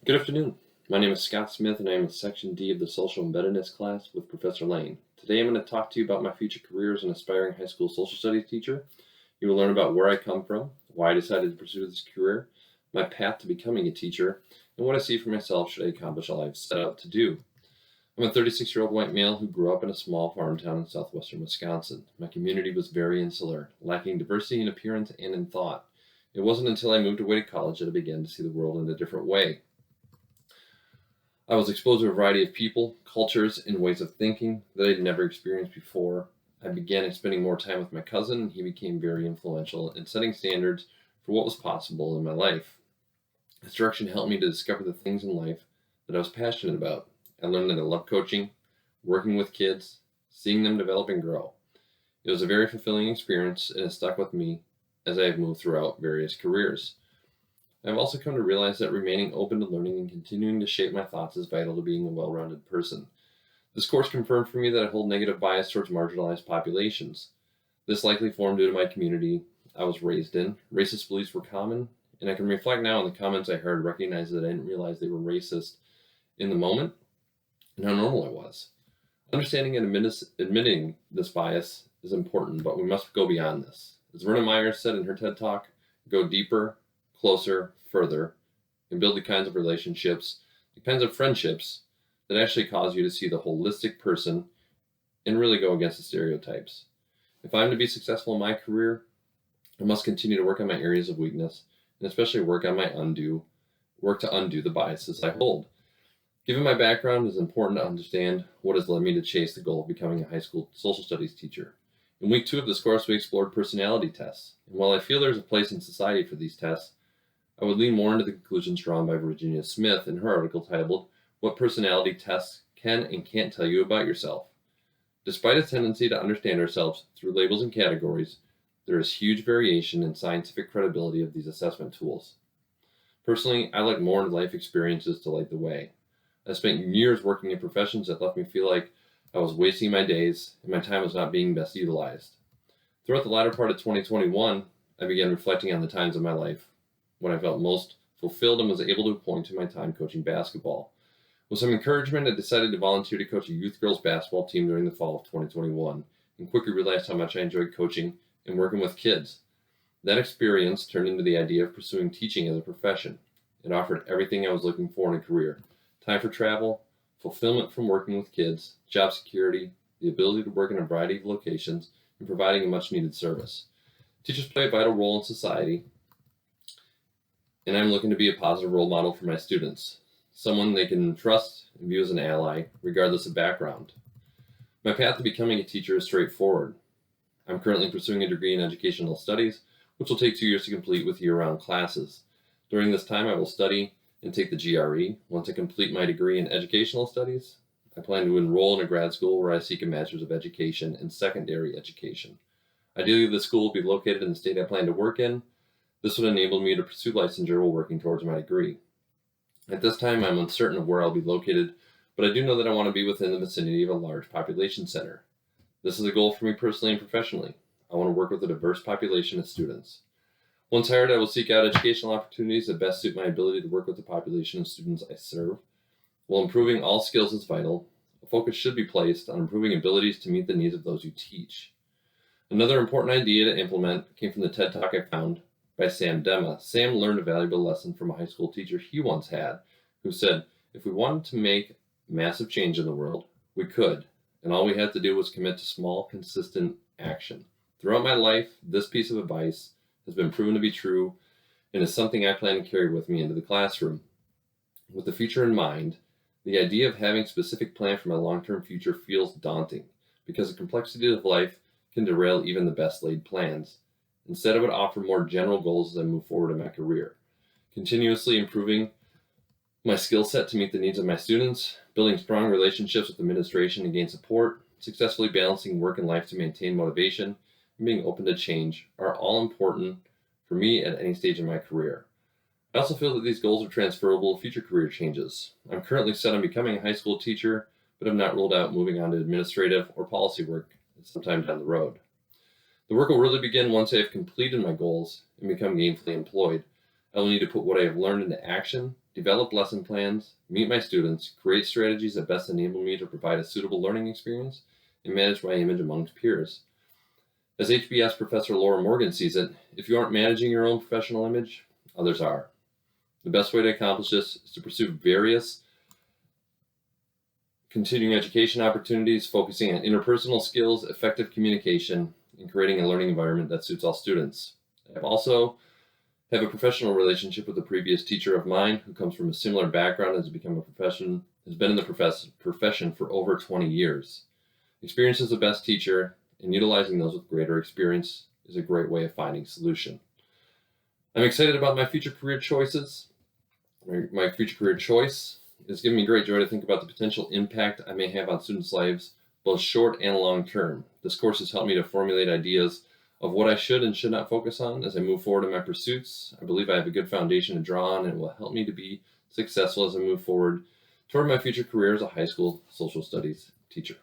Good afternoon. My name is Scott Smith, and I am in Section D of the Social Embeddedness class with Professor Lane. Today I'm going to talk to you about my future career as an aspiring high school social studies teacher. You will learn about where I come from, why I decided to pursue this career, my path to becoming a teacher, and what I see for myself should I accomplish all I've set out to do. I'm a 36-year-old white male who grew up in a small farm town in southwestern Wisconsin. My community was very insular, lacking diversity in appearance and in thought. It wasn't until I moved away to college that I began to see the world in a different way. I was exposed to a variety of people, cultures, and ways of thinking that I'd never experienced before. I began spending more time with my cousin, and he became very influential in setting standards for what was possible in my life. His direction helped me to discover the things in life that I was passionate about. I learned that I love coaching, working with kids, seeing them develop and grow. It was a very fulfilling experience, and it stuck with me as I have moved throughout various careers. I've also come to realize that remaining open to learning and continuing to shape my thoughts is vital to being a well-rounded person. This course confirmed for me that I hold negative bias towards marginalized populations. This likely formed due to my community I was raised in. Racist beliefs were common, and I can reflect now on the comments I heard, recognize that I didn't realize they were racist in the moment and how normal it was. Understanding and admitting this bias is important, but we must go beyond this. As Verna Myers said in her TED Talk, go deeper, closer, further, and build the kinds of relationships, the kinds of friendships that actually cause you to see the holistic person and really go against the stereotypes. If I'm to be successful in my career, I must continue to work on my areas of weakness and especially work to undo the biases I hold. Given my background, it is important to understand what has led me to chase the goal of becoming a high school social studies teacher. In week 2 of this course, we explored personality tests. And while I feel there's a place in society for these tests, I would lean more into the conclusions drawn by Virginia Smith in her article titled, What Personality Tests Can and Can't Tell You About Yourself. Despite a tendency to understand ourselves through labels and categories, there is huge variation in scientific credibility of these assessment tools. Personally, I like more life experiences to light the way. I spent years working in professions that left me feel like I was wasting my days and my time was not being best utilized. Throughout the latter part of 2021, I began reflecting on the times of my life when I felt most fulfilled and was able to point to my time coaching basketball. With some encouragement, I decided to volunteer to coach a youth girls basketball team during the fall of 2021 and quickly realized how much I enjoyed coaching and working with kids. That experience turned into the idea of pursuing teaching as a profession. It offered everything I was looking for in a career: time for travel, fulfillment from working with kids, job security, the ability to work in a variety of locations, and providing a much-needed service. Teachers play a vital role in society, and I'm looking to be a positive role model for my students, someone they can trust and view as an ally, regardless of background. My path to becoming a teacher is straightforward. I'm currently pursuing a degree in educational studies, which will take 2 years to complete with year-round classes. During this time, I will study and take the GRE. Once I complete my degree in educational studies, I plan to enroll in a grad school where I seek a master's of education in secondary education. Ideally, the school will be located in the state I plan to work in. This would enable me to pursue licensure while working towards my degree. At this time, I'm uncertain of where I'll be located, but I do know that I want to be within the vicinity of a large population center. This is a goal for me personally and professionally. I want to work with a diverse population of students. Once hired, I will seek out educational opportunities that best suit my ability to work with the population of students I serve. While improving all skills is vital, a focus should be placed on improving abilities to meet the needs of those you teach. Another important idea to implement came from the TED Talk I found by Sam Dema. Sam learned a valuable lesson from a high school teacher he once had, who said, if we wanted to make massive change in the world, we could, and all we had to do was commit to small, consistent action. Throughout my life, this piece of advice has been proven to be true and is something I plan to carry with me into the classroom. With the future in mind, the idea of having a specific plan for my long-term future feels daunting because the complexity of life can derail even the best laid plans. Instead, I would offer more general goals as I move forward in my career. Continuously improving my skill set to meet the needs of my students, building strong relationships with administration to gain support, successfully balancing work and life to maintain motivation, and being open to change are all important for me at any stage in my career. I also feel that these goals are transferable to future career changes. I'm currently set on becoming a high school teacher, but have not ruled out moving on to administrative or policy work sometime down the road. The work will really begin once I have completed my goals and become gainfully employed. I will need to put what I have learned into action, develop lesson plans, meet my students, create strategies that best enable me to provide a suitable learning experience, and manage my image amongst peers. As HBS Professor Laura Morgan sees it, if you aren't managing your own professional image, others are. The best way to accomplish this is to pursue various continuing education opportunities, focusing on interpersonal skills, effective communication, and creating a learning environment that suits all students. I also have a professional relationship with a previous teacher of mine who comes from a similar background and has been in the profession for over 20 years. Experience is the best teacher, and utilizing those with greater experience is a great way of finding solution. I'm excited about my future career choices. My future career choice is giving me great joy to think about the potential impact I may have on students' lives, both short and long term. This course has helped me to formulate ideas of what I should and should not focus on as I move forward in my pursuits. I believe I have a good foundation to draw on, and it will help me to be successful as I move forward toward my future career as a high school social studies teacher.